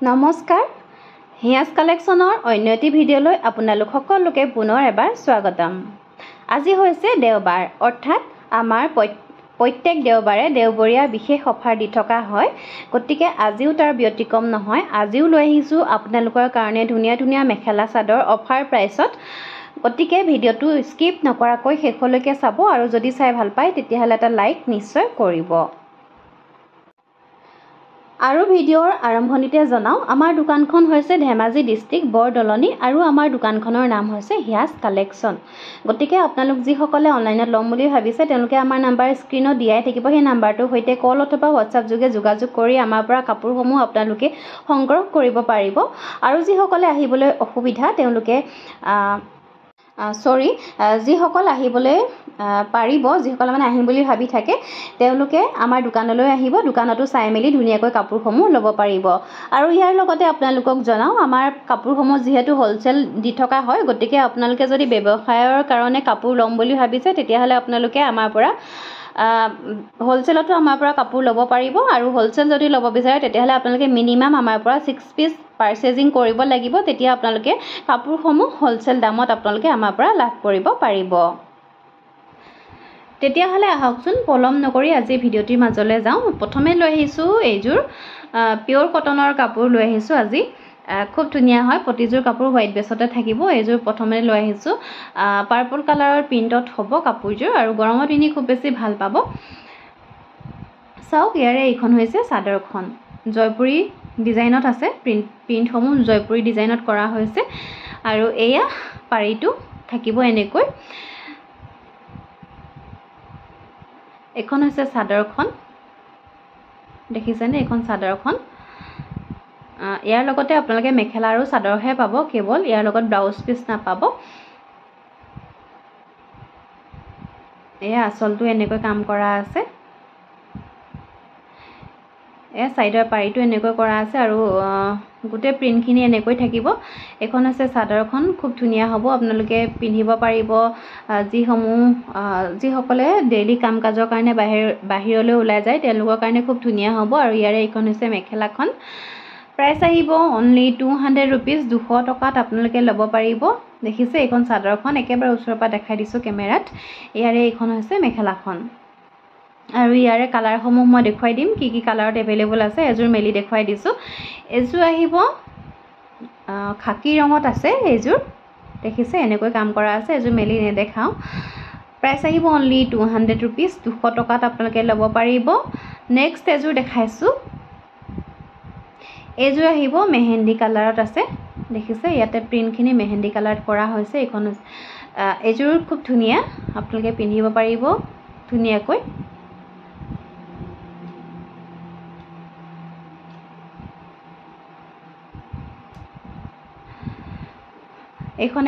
নমস্কাৰ হিয়াজ কালেকশ্যনৰ অন্য এটি ভিডিঅ'লৈ আপোনালোক সকলোকে পুনৰ এবাৰ স্বাগতম। আজি হৈছে দেওবাৰ, অৰ্থাৎ আমাৰ প্ৰত্যেক দেওবাৰে দেওবৰীয়া বিশেষ অফাৰ দি থকা হয়। গতিকে আজিও তাৰ ব্যতিক্ৰম নহয়। আজিও লৈ আহিছোঁ আপোনালোকৰ কাৰণে ধুনীয়া ধুনীয়া মেখেলা চাদৰ অফাৰ প্ৰাইচত। গতিকে ভিডিঅ'টো স্কিপ নকৰাকৈ শেষলৈকে চাব আৰু যদি চাই ভাল পায় তেতিয়াহ'লে এটা লাইক নিশ্চয় কৰিব। আৰু ভিডিঅ'ৰ আৰম্ভণিতে জনাওঁ, আমাৰ দোকানখন হৈছে ধেমাজি ডিষ্ট্ৰিক্ট বৰদলনি আৰু আমাৰ দোকানখনৰ নাম হৈছে হিয়াজ কালেকশ্যন। গতিকে আপোনালোক যিসকলে অনলাইনত ল'ম বুলি ভাবিছে তেওঁলোকে আমাৰ নাম্বাৰ স্ক্ৰীণত দিয়াই থাকিব। সেই নাম্বাৰটোৰ সৈতে কল অথবা হোৱাটছআপ যোগে যোগাযোগ কৰি আমাৰ পৰা কাপোৰসমূহ আপোনালোকে সংগ্ৰহ কৰিব পাৰিব। আৰু যিসকলে আহিবলৈ অসুবিধা তেওঁলোকে যিসকল আহিবলৈ পাৰিব, যিসকলে মানে আহিম বুলি ভাবি থাকে তেওঁলোকে আমাৰ দোকানলৈ আহিব। দোকানতো চাই মেলি ধুনীয়াকৈ কাপোৰসমূহ ল'ব পাৰিব। আৰু ইয়াৰ লগতে আপোনালোকক জনাওঁ, আমাৰ কাপোৰসমূহ যিহেতু হ'লচেল দি থকা হয়, গতিকে আপোনালোকে যদি ব্যৱসায়ৰ কাৰণে কাপোৰ ল'ম বুলি ভাবিছে তেতিয়াহ'লে আপোনালোকে আমাৰ পৰা হ'লচেলতো আমাৰ পৰা কাপোৰ ল'ব পাৰিব। আৰু হ'লচেল যদি ল'ব বিচাৰে তেতিয়াহ'লে আপোনালোকে মিনিমাম আমাৰ পৰা 6 পিচ পাৰ্চেজিং কৰিব লাগিব। তেতিয়া আপোনালোকে কাপোৰসমূহ হ'লচেল দামত আপোনালোকে আমাৰ পৰা লাভ কৰিব পাৰিব। তেতিয়াহ'লে আহকচোন পলম নকৰি আজি ভিডিঅ'টিৰ মাজলৈ যাওঁ। প্ৰথমে লৈ আহিছোঁ এইযোৰ পিয়'ৰ কটনৰ কাপোৰ লৈ আহিছোঁ আজি। খুব ধুনীয়া হয়, প্ৰতিযোৰ কাপোৰ হোৱাইট বেছতে থাকিব। এইযোৰ প্ৰথমে লৈ আহিছোঁ পাৰ্পল কালাৰৰ প্ৰিণ্টত হ'ব কাপোৰযোৰ আৰু গৰমত পিন্ধি খুব বেছি ভাল পাব। চাওক, ইয়াৰে এইখন হৈছে চাদৰখন, জয়পুৰী ডিজাইনত আছে। প্ৰিণ্টসমূহ জয়পুৰী ডিজাইনত কৰা হৈছে আৰু এয়া পাৰিটো থাকিব এনেকৈ। এখন হৈছে চাদৰখন, দেখিছেনে? এইখন চাদৰখন। ইয়াৰ লগতে আপোনালোকে মেখেলা আৰু চাদৰহে পাব, কেৱল ইয়াৰ লগত ব্লাউজ পিচ নাপাব। এয়া আঁচলটো এনেকৈ কাম কৰা আছে। এয়া ছাইডৰ পাৰিটো এনেকৈ কৰা আছে আৰু গোটেই প্ৰিণ্টখিনি এনেকৈ থাকিব। এইখন হৈছে চাদৰখন, খুব ধুনীয়া হ'ব, আপোনালোকে পিন্ধিব পাৰিব। যিসকলে ডেইলি কাম কাজৰ কাৰণে বাহিৰলৈ ওলাই যায় তেওঁলোকৰ কাৰণে খুব ধুনীয়া হ'ব। আৰু ইয়াৰে এইখন হৈছে মেখেলাখন। প্ৰাইচ আহিব অনলি 200 ৰুপিজ, 200 টকাত আপোনালোকে ল'ব পাৰিব। দেখিছে এইখন চাদৰখন, একেবাৰে ওচৰৰ পৰা দেখাই দিছোঁ কেমেৰাত। ইয়াৰে এইখন হৈছে মেখেলাখন আৰু ইয়াৰে কালাৰসমূহ মই দেখুৱাই দিম, কি কি কালাৰত এভেইলেবল আছে। এযোৰ মেলি দেখুৱাই দিছোঁ। এযোৰ আহিব খাকী ৰঙত আছে। এইযোৰ দেখিছে এনেকৈ কাম কৰা আছে। এযোৰ মেলি নেদেখাওঁ। প্ৰাইচ আহিব অনলি 200 ৰুপিজ, 200 টকাত আপোনালোকে ল'ব পাৰিব। নেক্সট এযোৰ দেখাইছোঁ। এইযোৰ আহিব মেহেন্দি কালাৰত আছে। দেখিছে ইয়াতে প্ৰিণ্টখিনি মেহেন্দি কালাৰত কৰা হৈছে। এইযোৰ খুব ধুনীয়া, আপোনালোকে পিন্ধিব পাৰিব ধুনীয়াকৈ।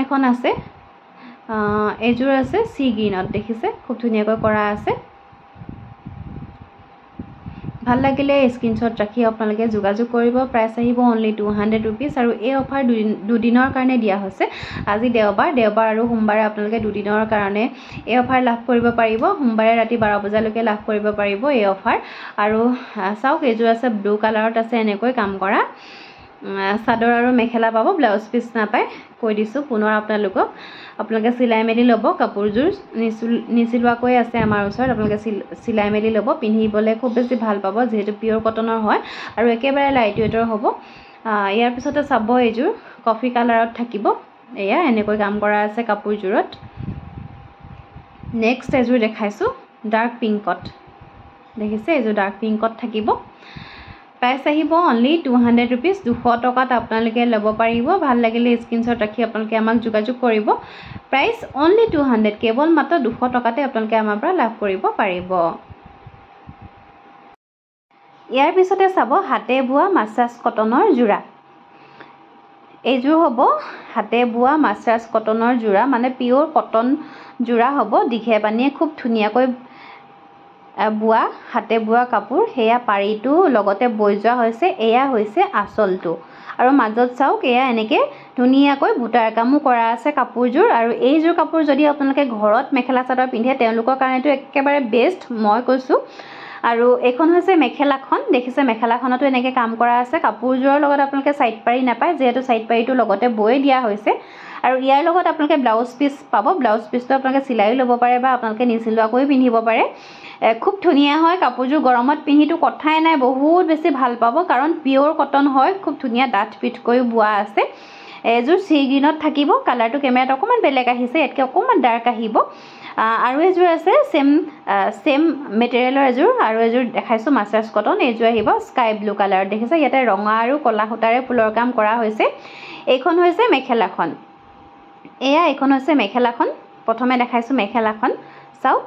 এখন আছে, এইযোৰ আছে চি গ্ৰীণত। দেখিছে খুব ধুনীয়াকৈ কৰা আছে। ভাল লাগিলে স্ক্ৰীনশ্বট ৰাখি আপোনালোকে যোগাযোগ কৰিব। প্ৰাইচ আহিব অনলি 200 ৰুপিজ আৰু এই অফাৰ দুদিনৰ কাৰণে দিয়া হৈছে। আজি দেওবাৰ আৰু সোমবাৰে আপোনালোকে দুদিনৰ কাৰণে এই অফাৰ লাভ কৰিব পাৰিব। সোমবাৰে ৰাতি 12 বজালৈকে লাভ কৰিব পাৰিব এই অফাৰ। আৰু চাওক, এইযোৰ আছে ব্লু কালাৰত আছে, এনেকৈ কাম কৰা চাদৰ আৰু মেখেলা পাব, ব্লাউজ পিচ নাপায়। কৈ দিছোঁ পুনৰ আপোনালোকে চিলাই মেলি ল'ব। কাপোৰযোৰ নিচিলোৱাকৈ আছে আমাৰ ওচৰত, আপোনালোকে চিলাই মেলি ল'ব। পিন্ধিবলৈ খুব বেছি ভাল পাব যিহেতু পিয়'ৰ কটনৰ হয় আৰু একেবাৰে লাইট ৱেইটৰ হ'ব। ইয়াৰ পিছতে চাব, এইযোৰ কফি কালাৰত থাকিব। এয়া এনেকৈ কাম কৰা আছে কাপোৰযোৰত। নেক্সট এযোৰ দেখাইছোঁ ডাৰ্ক পিংকত। দেখিছে এইযোৰ ডাৰ্ক পিংকত থাকিব। প্ৰাইচ আহিব অনলি 200 ৰুপিজ, 200 টকাত আপোনালোকে ল'ব পাৰিব। ভাল লাগিলে স্ক্ৰীনশ্বট ৰাখি আপোনালোকে আমাক যোগাযোগ কৰিব। প্ৰাইচ অনলি 200, কেৱল মাত্ৰ 200 টকাতে আপোনালোকে আমাৰ পৰা লাভ কৰিব পাৰিব। ইয়াৰ পিছতে চাব হাতে বোৱা মাছৰাজ কটনৰ যোৰা। এইযোৰ হ'ব হাতে বোৱা মাছৰাজ কটনৰ যোৰা, মানে পিয়'ৰ কটন যোৰা হ'ব। দীঘে বানীয়ে খুব ধুনীয়াকৈ বোৱা হাতে বোৱা কাপোৰ। সেয়া পাৰিটো লগতে বৈ যোৱা হৈছে। এয়া হৈছে আঁচলটো আৰু মাজত চাওক, এয়া এনেকৈ ধুনীয়াকৈ বুটাৰ কামো কৰা আছে কাপোৰযোৰ। আৰু এইযোৰ কাপোৰ যদি আপোনালোকে ঘৰত মেখেলা চাদৰ পিন্ধে তেওঁলোকৰ কাৰণেতো একেবাৰে বেষ্ট, মই কৈছোঁ। আৰু এখন হৈছে মেখেলাখন দেখিছে মেখেলাখনতো এনেকৈ কাম কৰা আছে কাপোৰযোৰৰ লগত আপোনালোকে সাইড পাৰি নাপায় যেহেতু সাইড পাৰিটো লগতে বৈ দিয়া হৈছে আৰু ইয়াৰ লগত আপোনালোকে ব্লাউজ পিস পাব ব্লাউজ পিসটো আপোনালোকে চিলাই ল'ব পাৰে বা আপোনালোকে নিচিলোৱাকৈ পিন্ধিব পাৰে খুব ধুনীয়া হয় কাপোৰযোৰ গৰমত পিন্ধিটো কথাই নাই বহুত বেছি ভাল পাব কাৰণ পিওৰ কটন হয় খুব ধুনীয়া ডাঠ পিঠকৈ বোৱা আছে এযোৰ সি গ্ৰীনত থাকিব কালাৰটো কেমেৰাত অকমান বেলেগ আহিছে এতকে অকমান ডাৰ্ক আহিব আৰু এযোৰ আছে সেম মেটেৰিয়েলৰ এযোৰ আৰু এযোৰ দেখাইছো মাস্টাৰ্স কটন এযোৰ আহিব স্কাই ব্লু কালাৰ দেখিছে ইয়াতে ৰঙা আৰু কলা সূতাৰে ফুলৰ কাম কৰা হৈছে এইখন হৈছে মেখেলাখন এয়া এইখন হৈছে মেখেলাখন প্ৰথমে দেখাইছো মেখেলাখন চাও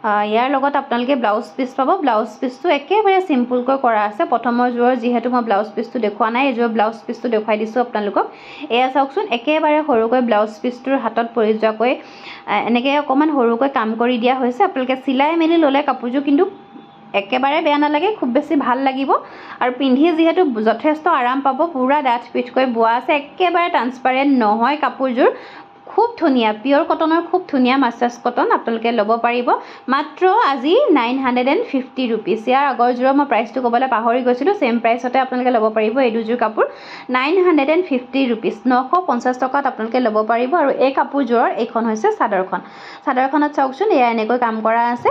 ইয়াৰ লগত আপোনালোকে ব্লাউজ পিস পাব ব্লাউজ পিসটো একেবাৰে সিম্পলকৈ কৰা আছে প্ৰথমৰ জোৰ যেহেতু মই ব্লাউজ পিসটো দেখুৱা নাই এযোৰ ব্লাউজ পিসটো দেখাই দিছো আপোনালোকক এয়া চাওকচোন একেবাৰে সৰুকৈ ব্লাউজ পিসটোৰ হাতত পৰি যোৱাকৈ এনেকৈ অকমান সৰুকৈ কাম কৰি দিয়া হৈছে আপোনালোকে চিলাই মেলি ললে কাপোৰযোৰ কিন্তু একেবাৰে বেয়া নালাগে খুব বেছি ভাল লাগিব আৰু পিন্ধি যেহেতু যথেষ্ট আৰাম পাব পুৰা ডাঠ পিঠকৈ বোৱা আছে একেবাৰে ট্ৰান্সপাৰেন্ট নহয় কাপোৰযোৰ খুব ধুনীয়া পিওৰ কটনৰ খুব ধুনীয়া মাস্টাৰ্স কটন আপোনালোকে ল'ব পাৰিব মাত্ৰ আজি 950 रुपीस ইয়াৰ আগৰ জোৰ মই প্ৰাইসটো ক'বলৈ পাহৰি গৈছিলো সেম প্ৰাইসতে আপোনালোকে ল'ব পাৰিব এই দুযোৰ কাপোৰ 950 रुपीस 950 টকাত আপোনালোকে ল'ব পাৰিব আৰু এই কাপোৰযোৰৰ এইখন হৈছে চাদৰখনত চাওকচোন এয়া এনেকৈ কাম কৰা আছে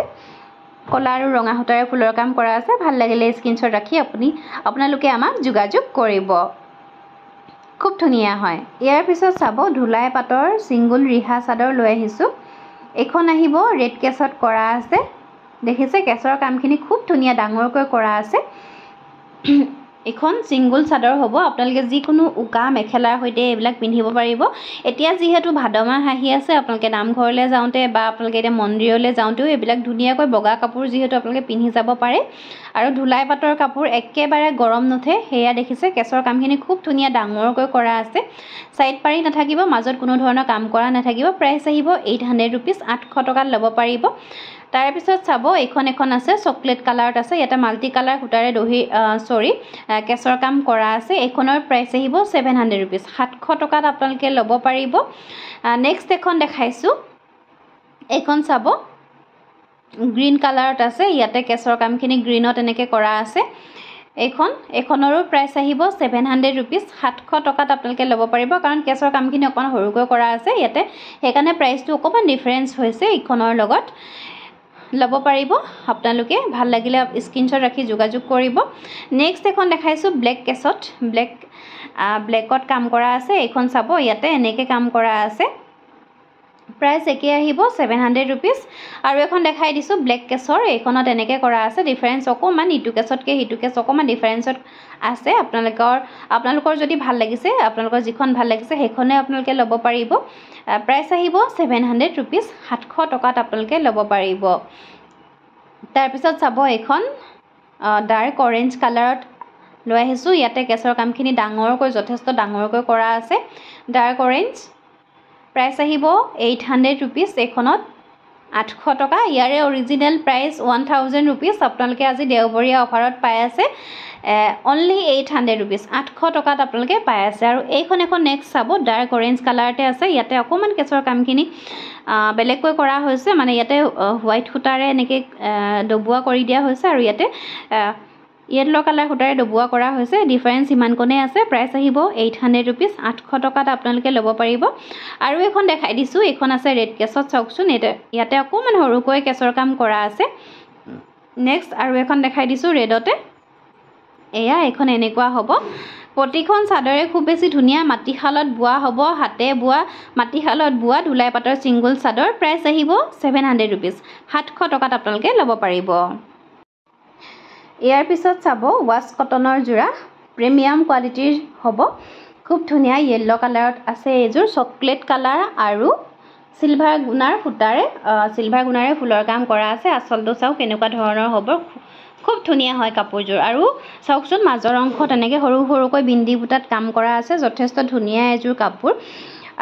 কলা আৰু ৰঙা সূতাৰে ফুলৰ কাম কৰা আছে ভাল লাগিলে স্ক্ৰিনশ্বট ৰাখি আপোনালোকে আমাক যোগাযোগ কৰিব খুব ধুনীয়া হয় ইয়াৰ পিছত চাব ধুলাই পাটৰ সিঙ্গল ৰিহা চাদৰ লৈ আহিছো এখন আহিব ৰেড কেছত কৰা আছে দেখিছে কেছৰ কামখিনি খুব ধুনীয়া ডাঙৰকৈ কৰা আছে এখন সিঙ্গল চাদৰ হ'ব আপোনালোকে যিকোনো উকা মেখেলাৰ হৈতে এইবিলাক পিন্ধিব পাৰিব এতিয়া যেহেতু ভাদমাহ আহি আছে আপোনালোকে নামঘৰলৈ যাওঁতে বা আপোনালোকে এতিয়া মন্দিৰলৈ যাওঁতেও এইবিলাক ধুনীয়াকৈ বগা কাপোৰ যেহেতু আপোনালোকে পিন্ধি যাব পাৰে আৰু ধুলাই পাটৰ কাপোৰ একেবাৰে গৰম নুঠে হেয়া দেখিছে কেছৰ কামখিনি খুব ধুনীয়া ডাঙৰকৈ কৰা আছে সাইড পাৰি নাথাকিব মাজত কোনো ধৰণৰ কাম কৰা নাথাকিব প্ৰাইস আহিব 800 रुपीस 800 টকাত ল'ব পাৰিব তাৰ পিছত চাব এখন আছে চকলেট কালাৰত আছে ইয়াতে মাল্টি কালাৰ সূতাৰে দহি কেছৰ কাম কৰা আছে এখনৰ প্ৰাইস আহিব 700 रुपीस 700 টকাত আপোনালোকে ল'ব পাৰিব নেক্সট এখন দেখাইছো এখন চাব গ্ৰীন কালাৰত আছে ইয়াতে কেছৰ কামখিনি গ্ৰীনত এনেকৈ কৰা আছে এখনৰো প্ৰাইস আহিব 700 रुपीस 700 টকাত আপোনালোকে ল'ব পাৰিব কাৰণ কেছৰ কামখিনি অকন সৰুকৈ কৰা আছে ইয়াতে হেকানে প্ৰাইসটো অকমান ডিফাৰেন্স হৈছে ইখনৰ লগত ল'ব পাৰিব আপোনালোকে ভাল লাগিলে স্ক্ৰিনশ্বট ৰাখি যোগাযোগ কৰিব নেক্সট এখন দেখাইছো ব্লেক কেছত ব্লেকত কাম কৰা আছে এখন চাব ইয়াতে এনেকৈ কাম কৰা আছে প্ৰাইস একে আহিব 700 रुपीस আৰু এখন দেখাই দিছো ব্লেক কেছৰ এইখনত এনেকৈ কৰা আছে ডিফাৰেন্স অকমান ইটু কেছতকে হিটু কেছ অকমান ডিফাৰেন্সত আছে আপোনালোকৰ যদি ভাল লাগিছে আপোনালোকৰ যিখন ভাল লাগিছে হেখনে আপোনালোকে ল'ব পাৰিব প্ৰাইস আহিব 700 रुपीस 700 টকাত আপোনালোকে ল'ব পাৰিব তাৰ পিছত চাব এখন ডাৰ্ক অৰেঞ্জ কালাৰত লৈ আহিছো ইয়াতে কেছৰ কামখিনি ডাঙৰকৈ যথেষ্ট ডাঙৰকৈ কৰা আছে ডাৰ্ক অৰেঞ্জ প্ৰাইস আহিব 800 रुपीस এখনত 800 টকা ইয়াৰে অৰিজিনাল প্ৰাইস 1000 रुपीस আপোনালোকে আজি দেওবৰীয়া অফাৰত পাই আছে only 800 रुपीस 800 টকাত আপোনালোকে পাই আছে আৰু এইখন এখন নেক্সট চাব ডাৰ্ক অৰেঞ্জ কালাৰতে আছে ইয়াতে অকমান কেছৰ কামখিনি বেলেগকৈ কৰা হৈছে মানে ইয়াতে হোৱাইট সূতাৰে এনেকৈ ডবুৱা কৰি দিয়া হৈছে আৰু ইয়াতে येलो কালাৰ সূতাৰে ডবুৱা কৰা হৈছে ডিফাৰেন্স ইমান কোনে আছে প্ৰাইস আহিব 800 रुपीस 800 টকাত আপোনালোকে ল'ব পাৰিব আৰু এখন দেখাই দিছো এখন আছে ৰেড কেছত চাওকচোন ইয়াতে অকমান সৰুকৈ কেছৰ কাম কৰা আছে নেক্সট আৰু এখন দেখাই দিছো ৰেডতে এয়া এখন এনেকুৱা হ'ব প্ৰতিখন চাদৰে খুব বেছি ধুনীয়া মাটিশালত বোৱা হ'ব হাতে বোৱা মাটিশালত বোৱা ধুলাই পাটৰ সিঙ্গল চাদৰ প্ৰাইস আহিব 700 रुपीस 700 টকাত আপোনালোকে ল'ব পাৰিব ইয়াৰ পিছত চাব ওয়াশ কটনৰ জোৰা প্ৰিমিয়াম কোৱালিটিৰ হ'ব খুব ধুনীয়া ইয়েলো কালাৰত আছে এযোৰ চকলেট কালাৰ আৰু সিলভাৰ গুণাৰে ফুলৰ কাম কৰা আছে আচলটো চাও কেনেকুৱা ধৰণৰ হ'ব খুব ধুনীয়া হয় কাপোৰযোৰ আৰু চাওকচোন মাজৰ অংশত এনেকৈ সৰু সৰুকৈ বিন্দি বুটাত কাম কৰা আছে যথেষ্ট ধুনীয়া এযোৰ কাপোৰ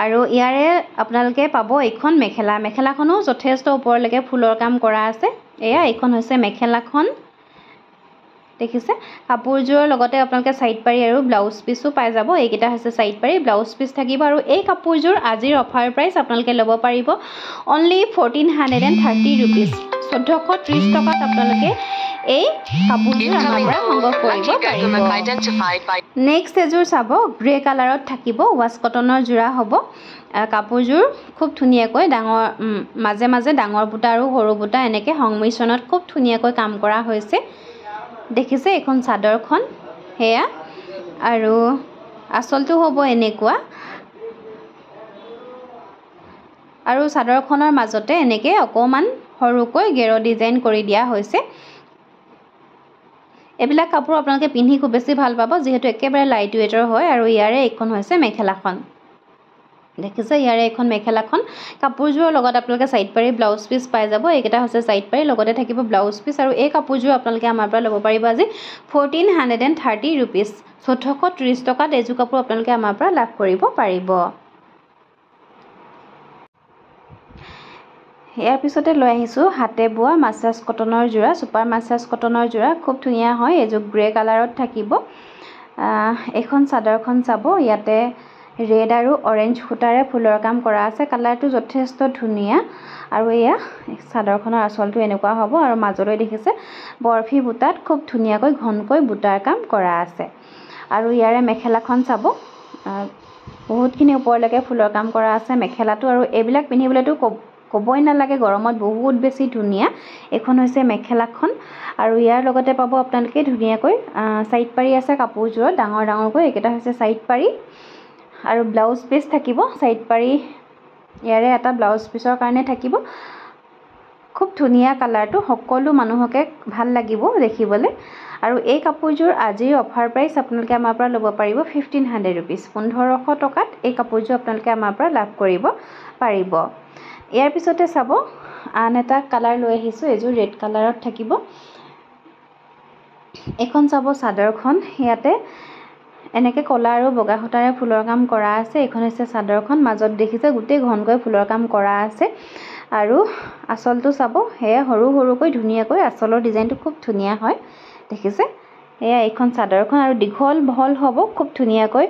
আৰু ইয়াৰে আপোনালোকে পাব এখন মেখেলাখনো যথেষ্ট ওপৰলৈকে ফুলৰ কাম কৰা আছে এয়া এখন হৈছে মেখেলাখন দেখিছে কাপোৰযোৰৰ লগতে আপোনালোকে সাইড পাৰি আৰু ব্লাউজ পিসও পাই যাব এইকেইটা হৈছে সাইড পাৰি ব্লাউজ পিস থাকিব আৰু এই কাপোৰযোৰ আজিৰ অফাৰ প্ৰাইস আপোনালোকে ল'ব পাৰিব only 1430 रुपीस 1430 টকাত আপোনালোকে এই কাপোৰযোৰ আমাৰ পৰা সংগ্ৰহ কৰিব পাৰিব নেক্সট এযোৰ চাব গ্ৰে কালাৰত থাকিব ৱাছ কটনৰ যোৰা হ'ব কাপোৰযোৰ খুব ধুনীয়াকৈ ডাঙৰ মাজে মাজে ডাঙৰ বুটা আৰু সৰু বুটা এনেকৈ সংমিশ্ৰণত খুব ধুনীয়াকৈ কাম কৰা হৈছে দেখিছে এখন চাদৰখন সেয়া আৰু আঁচলটো হ'ব এনেকুৱা আৰু চাদৰখনৰ মাজতে এনেকৈ অকণমান সৰুকৈ গেৰ ডিজাইন কৰি দিয়া হৈছে এইবিলাক কাপোৰ আপোনালোকে পিন্ধি খুব বেছি ভাল পাব যিহেতু একেবাৰে লাইট ৱেইটৰ হয় আৰু ইয়াৰে এইখন হৈছে মেখেলাখন দেখিছে ইয়াৰে এখন মেখেলাখন কাপোৰযোৰৰ লগত আপোনালোকে সাইড পাৰি ব্লাউজ পিস পাই যাব এইকেইটা হৈছে সাইড পাৰি লগতে থাকিব ব্লাউজ পিস আৰু এই কাপোৰযোৰ আপোনালোকে আমাৰ পৰা ল'ব পাৰিব আজি 1430 रुपीस 1430 টকাত এযোৰ কাপোৰ আপোনালোকে আমাৰ পৰা লাভ কৰিব পাৰিব ইয়াৰ পিছতে লৈ আহিছো হাতে বোৱা মাছাজ কটনৰ যোৰা সুপাৰ মাছাজ কটনৰ যোৰা খুব ধুনীয়া হয় এযোৰ গ্ৰে কালাৰত থাকিব এখন চাদৰখন চাব ইয়াতে ৰেড আৰু অৰেঞ্জ সূতাৰে ফুলৰ কাম কৰা আছে কালাৰটো যথেষ্ট ধুনীয়া আৰু এয়া চাদৰখনৰ আঁচলটো এনেকুৱা হ'ব আৰু মাজলৈ দেখিছে বৰফি বুটাত খুব ধুনীয়াকৈ ঘনকৈ বুটাৰ কাম কৰা আছে আৰু ইয়াৰে মেখেলাখন চাব বহুতখিনি ওপৰলৈকে ফুলৰ কাম কৰা আছে মেখেলাটো আৰু এইবিলাক পিন্ধিবলৈতো ক'বই নালাগে গৰমত বহুত বেছি ধুনীয়া এখন হৈছে মেখেলাখন আৰু ইয়াৰ লগতে পাব আপোনালোকে ধুনীয়াকৈ সাইড পাৰি আছে কাপোৰযোৰত ডাঙৰ ডাঙৰকৈ এইকেইটা হৈছে সাইড পাৰি আৰু ব্লাউজ পিস থাকিব সাইড পাৰি ইয়াৰে এটা ব্লাউজ পিসৰ কাৰণে থাকিব খুব ধুনীয়া কালাৰটো সকলো মানুহকে ভাল লাগিব দেখিবলৈ আৰু এই কাপোৰযোৰ আজিৰ অফাৰ প্ৰাইস আপোনালোকে আমাৰ পৰা ল'ব পাৰিব 1500 रुपीस 1500 টকাত এই কাপোৰযোৰ আপোনালোকে আমাৰ পৰা লাভ কৰিব পাৰিব ইয়াৰ পিছতে চাব আন এটা কালাৰ লৈ আহিছো এযোৰ ৰেড কালাৰত থাকিব এখন চাব চাদৰখন ইয়াতে এনেকৈ কলা আৰু বগা সূতাৰে ফুলৰ কাম কৰা আছে এখন হৈছে চাদৰখন মাজত দেখিছে গোটেই ঘনকৈ ফুলৰ কাম কৰা আছে আৰু আঁচলটো চাব হেয়া সৰু সৰুকৈ ধুনীয়াকৈ আঁচলৰ ডিজাইনটো খুব ধুনীয়া হয় দেখিছে এয়া এইখন চাদৰখন আৰু দীঘল বহল হ'ব খুব ধুনীয়াকৈ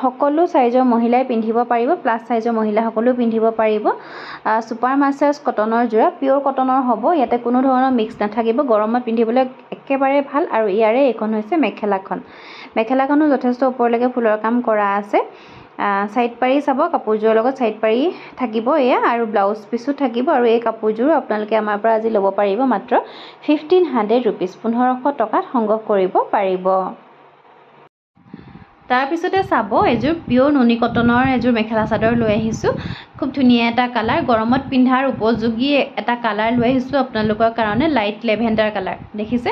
সকলো সাইজৰ মহিলাই পিন্ধিব পাৰিব প্লাস সাইজৰ মহিলা সকলো পিন্ধিব পাৰিব সুপাৰ মাছাজ কটনৰ যোৰা পিওৰ কটনৰ হ'ব ইয়াতে কোনো ধৰণৰ মিক্স নাথাকিব গৰমত পিন্ধিবলৈ একেবাৰে ভাল আৰু ইয়াৰে এইখন হৈছে মেখেলাখনো যথেষ্ট ওপৰলৈকে ফুলৰ কাম কৰা আছে সাইড পাৰি চাব কাপোৰযোৰৰ লগত সাইড পাৰি থাকিব এয়া আৰু ব্লাউজ পিসো থাকিব আৰু এই কাপোৰযোৰ আপোনালোকে আমাৰ পৰা আজি ল'ব পাৰিব মাত্ৰ 1500 रुपीस 1500 টকাত সংগ্ৰহ কৰিব পাৰিব তাৰ পিছতে চাব এযোৰ পিওৰ নুনি কটনৰ এযোৰ মেখেলা চাদৰ লৈ আহিছো খুব ধুনীয়া এটা কালাৰ গৰমত পিন্ধাৰ উপযোগী এটা কালাৰ লৈ আহিছো আপোনালোকৰ কাৰণে লাইট লেভেণ্ডাৰ কালাৰ দেখিছে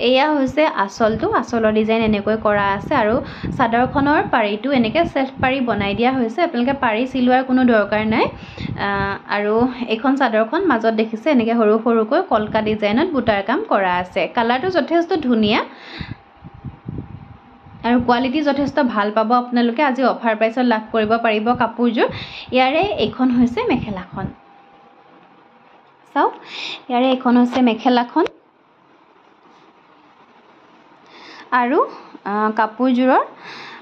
এয়া হৈছে আঁচলটো আঁচলৰ ডিজাইন এনেকৈ কৰা আছে আৰু চাদৰখনৰ পাৰিটো এনেকৈ সেলফ পাৰি বনাই দিয়া হৈছে আপোনালোকে পাৰি চিলোৱাৰ কোনো দৰকাৰ নাই আৰু এইখন চাদৰখন মাজত দেখিছে এনেকৈ সৰু সৰুকৈ কলকা ডিজাইনত বুটাৰ কাম কৰা আছে কালাৰটো যথেষ্ট ধুনীয়া আৰু কোৱালিটি যথেষ্ট ভাল পাব আপোনালোকে আজি অফাৰ প্ৰাইসত লাভ কৰিব পাৰিব কাপোৰযোৰ ইয়াৰে এইখন হৈছে মেখেলাখন চাও ইয়াৰে এইখন হৈছে মেখেলাখন আৰু কাপোৰযোৰৰ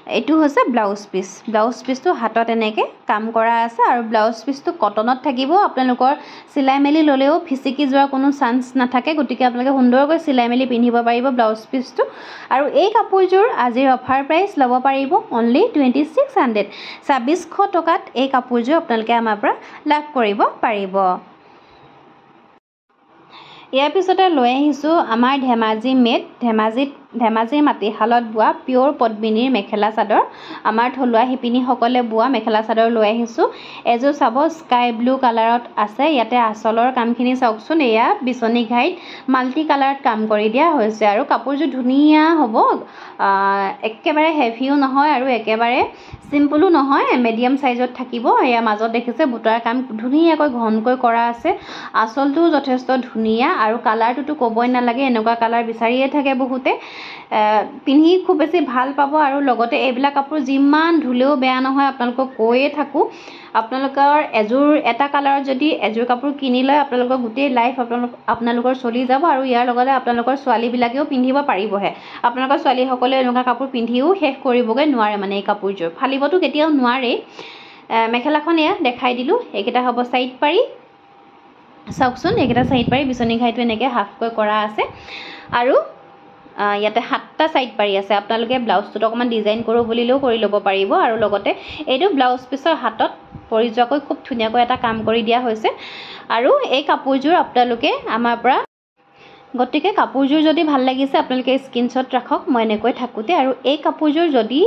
এটো হৈছে ব্লাউজ পিসটো হাতত এনেকে কাম কৰা আছে আৰু ব্লাউজ পিসটো কটনত থাকিব আপোনালোকৰ সিলাই মেলি ললেও ফিসিকি যোৱাৰ কোনো চান্স নাথাকে গতিকে আপোনালোকে সুন্দৰকৈ সিলাই মেলি পিন্ধিব পাৰিব ব্লাউজ পিসটো আৰু এই কাপোৰযোৰ আজিৰ অফাৰ প্ৰাইস ল'ব পাৰিব অনলি 2600 টকাত এই কাপোৰযোৰ আপোনালোকে আমাৰ পৰা লাভ কৰিব পাৰিব ইয়াৰ পিছতে লৈ আহিছো আমাৰ ধেমাজি মেড ধেমাজিৰ মাটিশালত বোৱা পিওৰ পদ্মিনীৰ মেখেলা চাদৰ আমাৰ থলুৱা শিপিনী সকলে বোৱা মেখেলা চাদৰ লৈ আহিছো এযোৰ চাব স্কাই ব্লু কালাৰত আছে ইয়াতে আঁচলৰ কামখিনি চাওকচোন এয়া বিচনী ঘাইত মাল্টি কালাৰত কাম কৰি দিয়া হৈছে আৰু কাপোৰযোৰ ধুনীয়া হ'ব একেবাৰে হেভিও নহয় আৰু একেবাৰে সিম্পলও নহয় মিডিয়াম সাইজত থাকিব এয়া মাজত দেখিছে বুটাৰ কাম ধুনীয়াকৈ ঘনকৈ কৰা আছে আঁচলটো যথেষ্ট ধুনীয়া আৰু কালাৰটো ক'বই নালাগে এনেকুৱা কালাৰ বিচাৰিয়ে থাকে বহুতে পিন্ধি খুব বেছি ভাল পাব আৰু লগতে এইবিলাক কাপোৰ যিমান ধুলেও বেয়া নহয় আপোনালোকক কৈয়ে থাকো আপোনালোকৰ এটা কালাৰত যদি এযোৰ কাপোৰ কিনি লয় আপোনালোকৰ গোটেই লাইফ আপোনালোকৰ চলি যাব আৰু ইয়াৰ লগতে আপোনালোকৰ ছোৱালী বিলাকেও পিন্ধিব পাৰিবহে আপোনালোকৰ ছোৱালী সকলে এনেকুৱা কাপোৰ পিন্ধিও শেষ কৰিবগৈ নোৱাৰে মানে এই কাপোৰযোৰ ফালিবতো কেতিয়াও নোৱাৰে মেখেলাখন এয়া দেখাই দিলো এইকেইটা হ'ব সাইড পাৰি চাওকচোন এইকেইটা চাইড পাৰি বিচনী ঘাইটো এনেকৈ হাফকৈ কৰা আছে আৰু ইয়াতে 7টা চাইড পাৰি আছে আপোনালোকে ব্লাউজটোত অকণমান ডিজাইন কৰোঁ বুলিলেও কৰি ল'ব পাৰিব আৰু লগতে এইটো ব্লাউজ পিছৰ হাতত পৰি যোৱাকৈ খুব ধুনীয়াকৈ এটা কাম কৰি দিয়া হৈছে আৰু এই কাপোৰযোৰ আপোনালোকে আমাৰ পৰা গতিকে কাপোৰযোৰ যদি ভাল লাগিছে আপোনালোকে স্ক্ৰীনশ্বট ৰাখক মই এনেকৈ থাকোঁতে আৰু এই কাপোৰযোৰ যদি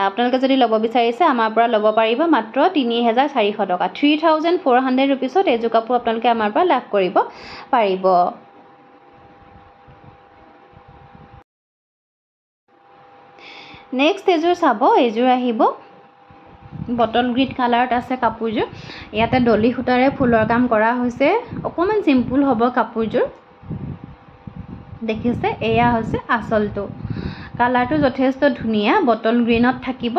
আপোনালোকে যদি ল'ব বিচাৰিছে আমাৰ পৰা ল'ব পাৰিব মাত্ৰ 3400 টকা 3400 ৰুপিছত এইযোৰ কাপোৰ আপোনালোকে আমাৰ পৰা লাভ কৰিব পাৰিব নেক্সট এযোৰ চাব এইযোৰ আহিব বটল গ্ৰীণ কালাৰত আছে কাপোৰযোৰ ইয়াতে ডলি সূতাৰে ফুলৰ কাম কৰা হৈছে অকণমান চিম্পুল হ'ব কাপোৰযোৰ দেখিছে এয়া হৈছে আঁচলটো কালাৰটো যথেষ্ট ধুনীয়া বটল গ্ৰীণত থাকিব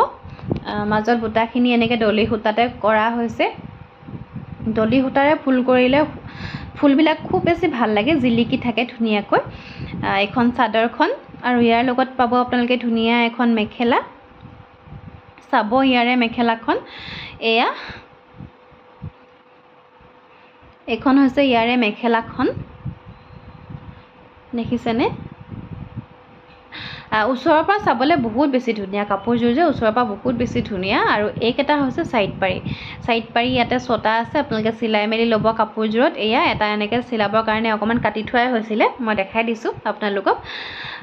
মাজত বুটাখিনি এনেকৈ ডলি সূতাতে কৰা হৈছে ডলি সূতাৰে ফুল কৰিলে ফুলবিলাক খুব বেছি ভাল লাগে জিলিকি থাকে ধুনীয়াকৈ এখন চাদৰখন আৰু ইয়াৰ লগত পাব আপোনালোকে ধুনীয়া এখন মেখেলা চাব ইয়াৰে মেখেলাখন এয়া এখন হৈছে ইয়াৰে মেখেলাখন দেখিছেনে ওচৰৰ পৰা চাবলৈ বহুত বেছি ধুনীয়া কাপোৰযোৰ যে ওচৰৰ পৰা বহুত বেছি ধুনীয়া আৰু এইকেইটা হৈছে চাইড পাৰি ইয়াতে 6টা আছে আপোনালোকে চিলাই মেলি ল'ব কাপোৰযোৰত এয়া এটা এনেকৈ চিলাবৰ কাৰণে অকণমান কাটি থোৱাই হৈছিলে মই দেখাই দিছোঁ আপোনালোকক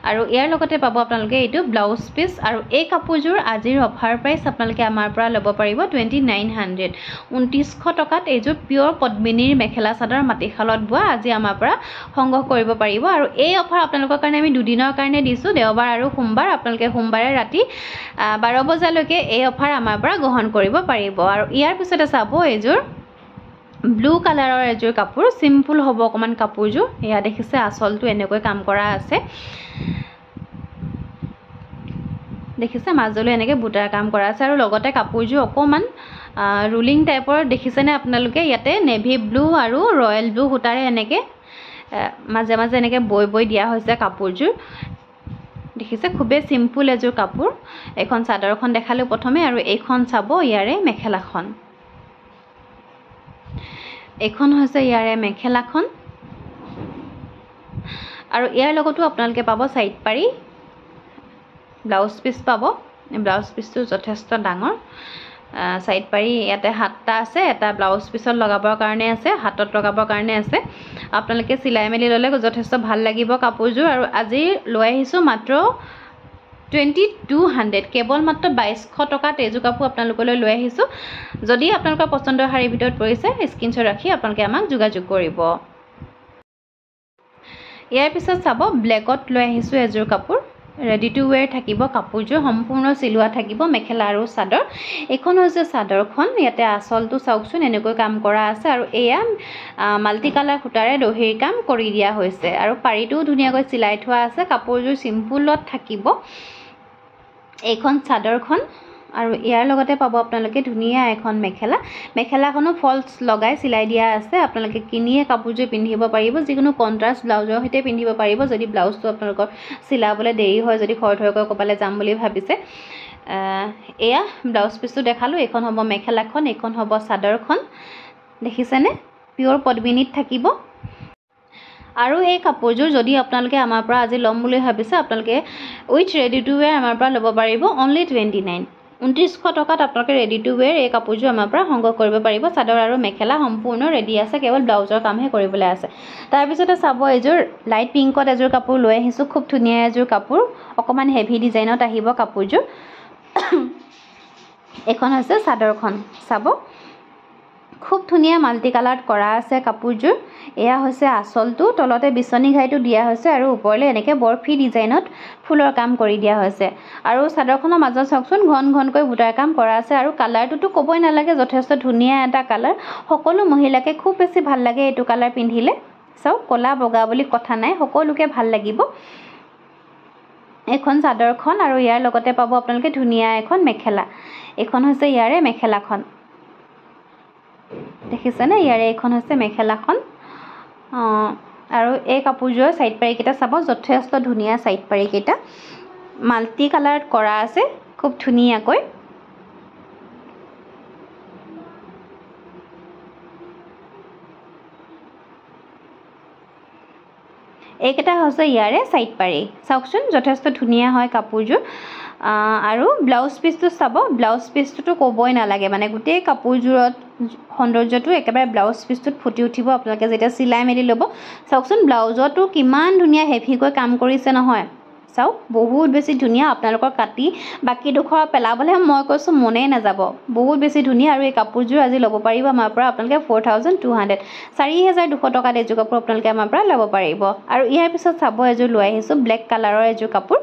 আৰু ইয়াৰ লগতে পাব আপোনালোকে এইটো ব্লাউজ পিচ আৰু এই কাপোৰযোৰ আজিৰ অফাৰ প্ৰাইচ আপোনালোকে আমাৰ পৰা ল'ব পাৰিব 2900 2900 টকাত এইযোৰ পিয়ৰ পদ্মিনীৰ মেখেলা চাদৰ মাটিশালত বোৱা আজি আমাৰ পৰা সংগ্ৰহ কৰিব পাৰিব আৰু এই অফাৰ আপোনালোকৰ কাৰণে আমি দুদিনৰ কাৰণে দিছোঁ দেওবাৰ আৰু সোমবাৰ আপোনালোকে সোমবাৰে ৰাতি 12 বজালৈকে এই অফাৰ আমাৰ পৰা গ্ৰহণ কৰিব পাৰিব আৰু ইয়াৰ পিছতে চাব এইযোৰ ব্লু কালাৰৰ এযোৰ কাপোৰ চিম্পুল হ'ব অকণমান কাপোৰযোৰ এয়া দেখিছে আঁচলটো এনেকৈ কাম কৰা আছে দেখিছে মাজলৈ এনেকৈ বুটাৰ কাম কৰা আছে আৰু লগতে কাপোৰযোৰ অকণমান ৰুলিং টাইপৰ দেখিছেনে আপোনালোকে ইয়াতে নেভি ব্লু আৰু ৰয়েল ব্লু সূতাৰে এনেকৈ মাজে মাজে এনেকৈ বৈ দিয়া হৈছে কাপোৰযোৰ দেখিছে খুবেই চিম্পুল এযোৰ কাপোৰ এখন চাদৰখন দেখালোঁ প্ৰথমে আৰু এইখন চাব ইয়াৰে মেখেলাখন এইখন হৈছে ইয়াৰে মেখেলাখন আৰু ইয়াৰ লগতো আপোনালোকে পাব চাইড পাৰি ব্লাউজ পিচ পাব ব্লাউজ পিচটো যথেষ্ট ডাঙৰ সাইড পাৰি ইয়াতে 7টা আছে এটা ব্লাউজ পিছত লগাবৰ কাৰণে আছে হাতত লগাবৰ কাৰণে আছে আপোনালোকে সিলাই মেলি ললে যথেষ্ট ভাল লাগিব কাপোৰযোৰ আৰু আজি লৈ আহিছো মাত্ৰ 2200 কেৱল মাত্ৰ 2200 টকাত এযোৰ কাপোৰ আপোনালোকলৈ লৈ আহিছো যদি আপোনালোকৰ পছন্দৰ শাৰীৰ ভিতৰত পৰিছে স্ক্ৰীনশ্বট ৰাখি আপোনালোকে আমাক যোগাযোগ কৰিব ইয়াৰ পিছত চাব ব্লেকত লৈ আহিছো এযোৰ কাপোৰ ready to wear থাকিব কাপোৰযোৰ সম্পূৰ্ণ চিলোৱা থাকিব মেখেলা আৰু চাদৰ এখন হৈছে চাদৰখন ইয়াতে আঁচলটো চাওকচোন এনেকৈ কাম কৰা আছে আৰু এয়া মাল্টি কালাৰ সূতাৰে দহিৰ কাম কৰি দিয়া হৈছে আৰু পাৰিটো ধুনীয়াকৈ চিলাই থোৱা আছে কাপোৰযোৰ সিম্পলত থাকিব এইখন চাদৰখন আৰু ইয়াৰ লগতে পাব আপোনালোকে ধুনীয়া এখন মেখেলাখনো ফলছ লগাই চিলাই দিয়া আছে আপোনালোকে কিনিয়ে কাপোৰযোৰ পিন্ধিব পাৰিব যিকোনো কন্ট্ৰাস্ট ব্লাউজৰ সৈতে পিন্ধিব পাৰিব যদি ব্লাউজটো আপোনালোকৰ চিলাবলৈ দেৰি হয় যদি খৰধৰকৈ কপালে যাম বুলি ভাবিছে এয়া ব্লাউজ পিচটো দেখালো এখন হ'ব মেখেলাখন এখন হ'ব চাদৰখন দেখিছেনে পিওৰ পদ্মিনীত থাকিব আৰু এই কাপোৰযোৰ যদি আপোনালোকে আমাৰ পৰা আজি ল'ম বুলি ভাবিছে আপোনালোকে উইথ ৰেডি টু ওয়্যাৰ আমাৰ পৰা ল'ব পাৰিব অনলি 2900 টকাত আপোনালোকে ৰেডি টু ওয়্যাৰ এই কাপোৰযোৰ আমাৰ পৰা সংগ্ৰহ কৰিব পাৰিব চাদৰ আৰু মেখেলা সম্পূৰ্ণ ৰেডি আছে কেৱল ব্লাউজৰ কামহে কৰিবলৈ আছে তাৰ পিছতে চাব এযোৰ লাইট পিংকত এযোৰ কাপোৰ লৈ আহিছো খুব ধুনীয়া এযোৰ কাপোৰ অকমান হেভি ডিজাইনত আহিব কাপোৰযোৰ এখন হৈছে চাদৰখন চাব খুব ধুনীয়া মাল্টি কালাৰত কৰা আছে কাপোৰযোৰ এয়া হৈছে আঁচলটো তলতে বিচনী ঘাইটো দিয়া হৈছে আৰু ওপৰলৈ এনেকৈ বৰফি ডিজাইনত ফুলৰ কাম কৰি দিয়া হৈছে আৰু চাদৰখনৰ মাজত চাওকচোন ঘনকৈ বুটাৰ কাম কৰা আছে আৰু কালাৰটোতো ক'বই নালাগে যথেষ্ট ধুনীয়া এটা কালাৰ সকলো মহিলাকে খুব বেছি ভাল লাগে এইটো কালাৰ পিন্ধিলে চাওক কলা বগা বুলি কথা নাই সকলোকে ভাল লাগিব এখন চাদৰখন আৰু ইয়াৰ লগতে পাব আপোনালোকে ধুনীয়া এখন মেখেলা এখন হৈছে ইয়াৰে মেখেলাখন দেখিছেনে ইয়াৰে এখন হৈছে মেখেলাখন আৰু এই কাপোৰযোৰৰ সাইড পাৰি কেইটা চাব যথেষ্ট ধুনীয়া সাইড পাৰি কেইটা মাল্টি কালাৰত কৰা আছে খুব ধুনীয়াকৈ এইকেইটা হৈছে ইয়াৰে সাইড পাৰি চাওকচোন যথেষ্ট ধুনীয়া হয় কাপোৰযোৰ আৰু ব্লাউজ পিসটো চাব ব্লাউজ পিসটো ক'বই নালাগে মানে গোটেই কাপোৰযোৰত সৌন্দৰ্যটো একেবাৰে ব্লাউজ পিসটোত ফুটি উঠিব আপোনালোকে যেতিয়া চিলাই মেলি ল'ব চাওকচোন ব্লাউজতো কিমান ধুনীয়া হেভিকৈ কাম কৰিছে নহয় চাওক বহুত বেছি ধুনীয়া আপোনালোকৰ কাটি বাকি দুখৰ পেলাবলে মই কৈছো মনেই নাযাব বহুত বেছি ধুনীয়া আৰু এই কাপোৰযোৰ আজি ল'ব পাৰিব আমাৰ পৰা আপোনালোকে 4200 4200 টকাত এযোৰ কাপোৰ আপোনালোকে আমাৰ পৰা ল'ব পাৰিব আৰু ইয়াৰ পিছত চাব এযোৰ লৈ আহিছো ব্লেক কালাৰৰ এযোৰ কাপোৰ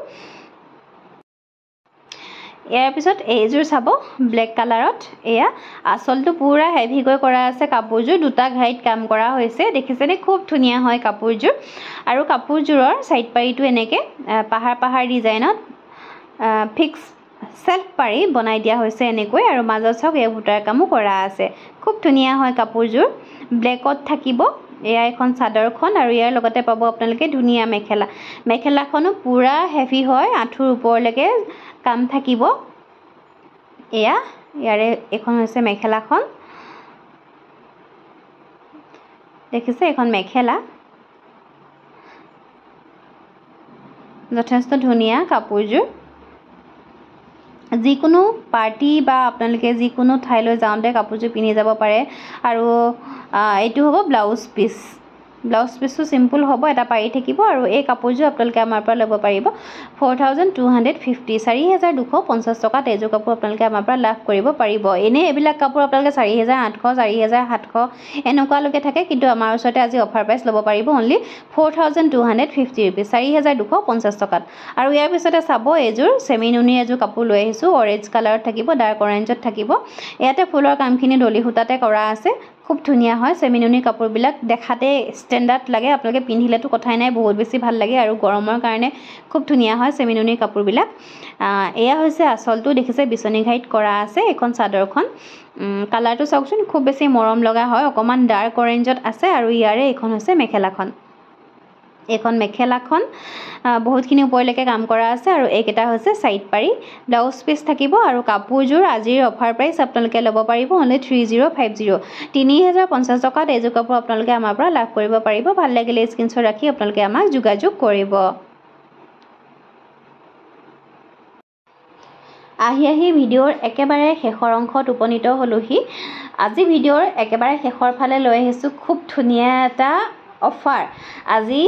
ইয়াৰ পিছত এইযোৰ চাব ব্লেক কালাৰত এয়া আসলটো পুৰা হেভিকৈ কৰা আছে কাপোৰযোৰ দুটা ঘাইত কাম কৰা হৈছে দেখিছেনে খুব ধুনীয়া হয় কাপোৰযোৰ আৰু কাপোৰযোৰৰ সাইড পাৰিটো এনেকে পাহাৰ ডিজাইনত ফিক্স সেলফ পাৰি বনাই দিয়া হৈছে এনেকৈ আৰু মাজত চাওক এই বুটাৰ কামো কৰা আছে খুব ধুনীয়া হয় কাপোৰযোৰ ব্লেকত থাকিব এয়া এখন চাদৰখন আৰু ইয়াৰ লগতে পাব আপোনালোকে ধুনীয়া মেখেলাখনো পুৰা হেভি হয় আঁঠুৰ ওপৰলৈকে কাম থাকিব এয়া ইয়াৰে এখন হৈছে মেখেলাখন দেখিছে এখন মেখেলা যথেষ্ট ধুনীয়া কাপোৰযোৰ যিকোনো পাৰ্টি বা আপোনালোকে যিকোনো ঠাইলৈ যাওঁতে কাপোৰযোৰ পিন্ধি যাব পাৰে আৰু এইটো হ'ব ব্লাউজ পিসটো সিম্পল হ'ব এটা পাৰি থাকিব আৰু এই কাপোৰযোৰ আপোনালোকে আমাৰ পৰা ল'ব পাৰিব 4250 4250 টকাত এযোৰ কাপোৰ আপোনালোকে আমাৰ পৰা লাভ কৰিব পাৰিব এনে এইবিলাক কাপোৰ আপোনালোকে 4800 4700 এনেকুৱা লৈকে থাকে কিন্তু আমাৰ ওচৰতে আজি অফাৰ প্ৰাইস ল'ব পাৰিব অনলি 4250 रुपीस 4250 টকাত আৰু ইয়াৰ পিছতে চাব এযোৰ সেমিনুনি এযোৰ কাপোৰ লৈ আহিছো অৰেঞ্জ কালাৰত থাকিব ডাৰ্ক অৰেঞ্জত থাকিব ইয়াতে ফুলৰ কামখিনি ডলি হুতাতে কৰা আছে খুব ধুনীয়া হয় সেমিনুনি কাপোৰবিলাক দেখাতে ষ্টেণ্ডাৰ্ড লাগে আপোনালোকে পিন্ধিলেতো কথাই নাই বহুত বেছি ভাল লাগে আৰু গৰমৰ কাৰণে খুব ধুনীয়া হয় সেমিনুনি কাপোৰবিলাক এয়া হৈছে আসলটো দেখিছে বিচনী ঘাইত কৰা আছে এখন চাদৰখন কালাৰটো চাওকচোন খুব বেছি মৰম লগা হয় অকমান ডাৰ্ক অৰেঞ্জত আছে আৰু ইয়াৰে এখন হৈছে মেখেলাখন বহুতখিনি ওপৰলৈকে কাম কৰা আছে আৰু এইকেইটা হৈছে সাইড পাৰি ব্লাউজ পিস থাকিব আৰু কাপোৰযোৰ আজিৰ অফাৰ প্ৰাইস আপোনালোকে ল'ব পাৰিব অনলি 3050 3050 টকাত এযোৰ কাপোৰ আপোনালোকে আমাৰ পৰা লাভ কৰিব পাৰিব ভাল লাগিলে স্ক্ৰিনশ্বট ৰাখি আপোনালোকে আমাক যোগাযোগ কৰিব আহি ভিডিঅ'ৰ একেবাৰে শেষৰ অংশত উপনীত হলোহি আজি ভিডিঅ'ৰ একেবাৰে শেষৰ ফালে লৈ আহিছো খুব ধুনীয়া এটা অফাৰ আজি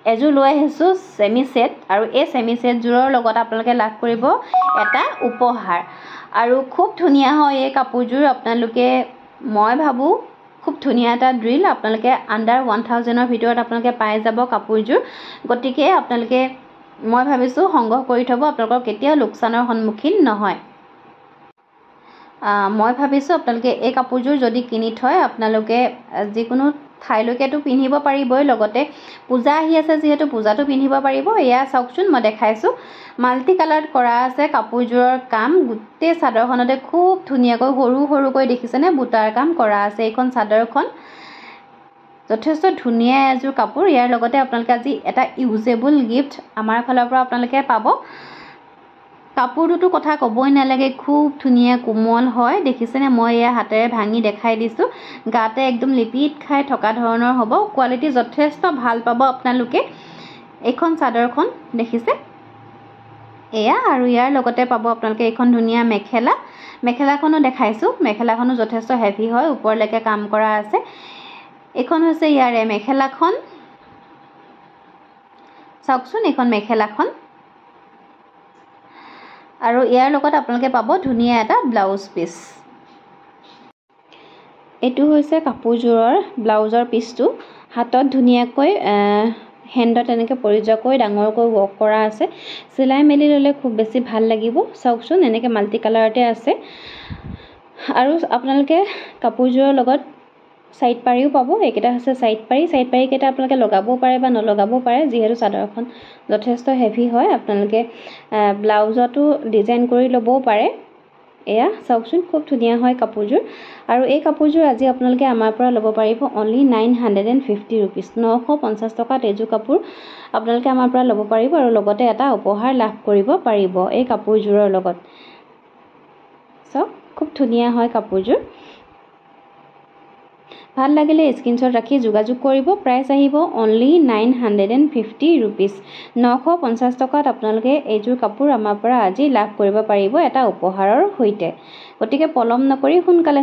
এযোৰ লৈ আহিছো সেমি সেট আৰু এই সেমি সেট জোৰৰ লগত আপোনালোকে লাভ কৰিব এটা উপহাৰ আৰু খুব ধুনীয়া হয় এই কাপোৰযোৰ আপোনালোকে মই ভাবো খুব ধুনীয়া এটা ড্ৰিল আপোনালোকে আন্ডাৰ 1000 ৰ ভিতৰত আপোনালোকে পাই যাব কাপোৰযোৰ গতিকে আপোনালোকে মই ভাবিছো সংগ্ৰহ কৰি থব আপোনালোকৰ কেতিয়াও লোকসানৰ সন্মুখীন নহয় মই ভাবিছো আপোনালোকে এই কাপোৰযোৰ যদি কিনি থয় আপোনালোকে যিকোনো ঠাইলৈকেটো পিন্ধিব পাৰিবই লগতে পূজা আহি আছে যেহেতু পূজাটো পিন্ধিব পাৰিব এয়া চাওকচোন মই দেখাইছো মাল্টি কালাৰত কৰা আছে কাপোৰযোৰৰ কাম গোটেই চাদৰখনতে খুব ধুনীয়াকৈ সৰুকৈ দেখিছেনে বুটাৰ কাম কৰা আছে এইখন চাদৰখন যথেষ্ট ধুনীয়া এযোৰ কাপোৰ ইয়াৰ লগতে আপোনালোকে আজি এটা ইউজেবল গিফট আমাৰ ফালৰ পৰা আপোনালোকে পাব কাপোৰটো কথা ক'বই নালাগে খুব ধুনীয়া কোমল হয় দেখিছেনে মই এয়া হাতেৰে ভাঙি দেখাই দিছো গাতে একদম লিপিত খাই থকা ধৰণৰ হ'ব কোৱালিটি যথেষ্ট ভাল পাব আপোনালোকে এইখন চাদৰখন দেখিছে এয়া আৰু ইয়াৰ লগতে পাব আপোনালোকে এইখন ধুনীয়া মেখেলাখনো দেখাইছো মেখেলাখনো যথেষ্ট হেভি হয় ওপৰলৈকে কাম কৰা আছে এইখন হৈছে ইয়াৰে মেখেলাখন চাওকচোন এইখন মেখেলাখন আৰু ইয়াৰ লগত আপোনালোকে পাব ধুনীয়া এটা ব্লাউজ পিস এটো হৈছে কাপোৰযোৰৰ ব্লাউজৰ পিসটো হাতত ধুনীয়াকৈ হেণ্ডত এনেকৈ পৰিযোৱাকৈ ডাঙৰকৈ ৱৰ্ক কৰা আছে চিলাই মেলি ললে খুব বেছি ভাল লাগিব চাওকচোন এনেকৈ মাল্টি কালাৰতে আছে আৰু আপোনালোকে কাপোৰযোৰৰ লগত সাইড পাৰিও পাব এইকেইটা হৈছে সাইড পাৰি কেইটা আপোনালোকে লগাবও পাৰে বা নলগাবও পাৰে যিহেতু চাদৰখন যথেষ্ট হেভি হয় আপোনালোকে ব্লাউজটো ডিজাইন কৰি ল'বও পাৰে এয়া চাওকচোন খুব ধুনীয়া হয় কাপোৰযোৰ আৰু এই কাপোৰযোৰ আজি আপোনালোকে আমাৰ পৰা ল'ব পাৰিব অনলি 950 रुपीस 950 টকাত এযোৰ কাপোৰ আপোনালোকে আমাৰ পৰা ল'ব পাৰিব আৰু লগতে এটা উপহাৰ লাভ কৰিব পাৰিব এই কাপোৰযোৰৰ লগত খুব ধুনীয়া হয় কাপোৰযোৰ ভাল লাগিলে স্ক্ৰীনশ্বট ৰাখি যোগাযোগ কৰিব। প্ৰাইচ আহিব অনলি 950 ৰুপিজ। 950 টকাত আপোনালোকে এইযোৰ কাপোৰ আমাৰ পৰা আজি লাভ কৰিব পাৰিব এটা উপহাৰৰ সৈতে। গতিকে পলম নকৰি সোনকালে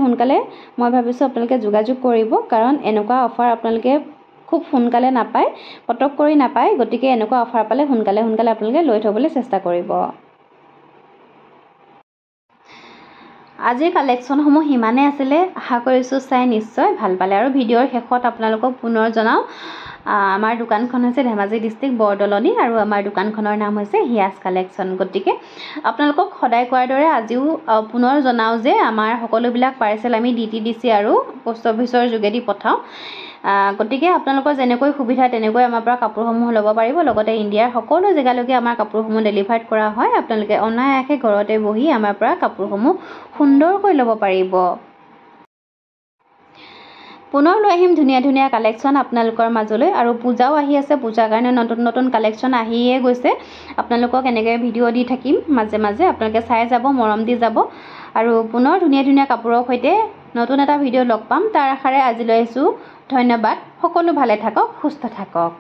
মই ভাবিছোঁ আপোনালোকে যোগাযোগ কৰিব, কাৰণ এনেকুৱা অফাৰ আপোনালোকে খুব সোনকালে নাপায়, পটক কৰি নাপায়। গতিকে এনেকুৱা অফাৰ পালে সোনকালে আপোনালোকে লৈ থ'বলৈ চেষ্টা কৰিব। আজিৰ কালেকশ্যনসমূহ সিমানেই আছিলে। আশা কৰিছোঁ চাই নিশ্চয় ভাল পালে। আৰু ভিডিঅ'ৰ শেষত আপোনালোকক পুনৰ জনাওঁ, আমাৰ দোকানখন হৈছে ধেমাজি ডিষ্ট্ৰিক্ট বৰদলনি আৰু আমাৰ দোকানখনৰ নাম হৈছে হিয়াজ কালেকশ্যন। গতিকে আপোনালোকক সদায় কোৱাৰ দৰে আজিও পুনৰ জনাওঁ যে আমাৰ সকলোবিলাক পাৰ্চেল আমি DTDC আৰু পোষ্ট অফিচৰ যোগেদি পঠাওঁ। গতিকে আপোনালোকৰ যেনেকৈ সুবিধা তেনেকৈ আমাৰ পৰা কাপোৰসমূহ ল'ব পাৰিব। লগতে ইণ্ডিয়াৰ সকলো জেগালৈকে আমাৰ কাপোৰসমূহ ডেলিভাৰ্ড কৰা হয়। আপোনালোকে অনায়াসে ঘৰতে বহি আমাৰ পৰা কাপোৰসমূহ সুন্দৰকৈ ল'ব পাৰিব। পুনৰ লৈ আহিম ধুনীয়া কালেকশ্যন আপোনালোকৰ মাজলৈ। আৰু পূজাও আহি আছে, পূজাৰ কাৰণে নতুন কালেকশ্যন আহিয়ে গৈছে। আপোনালোকক এনেকৈ ভিডিঅ' দি থাকিম মাজে আপোনালোকে চাই যাব, মৰম দি যাব। আৰু পুনৰ ধুনীয়া কাপোৰৰ সৈতে নতুন এটা ভিডিঅ' লগ পাম। তাৰ আশাৰে আজিলৈ আহিছোঁ। ধন্যবাদ। সকলো ভালে থাকক, সুস্থ থাকক।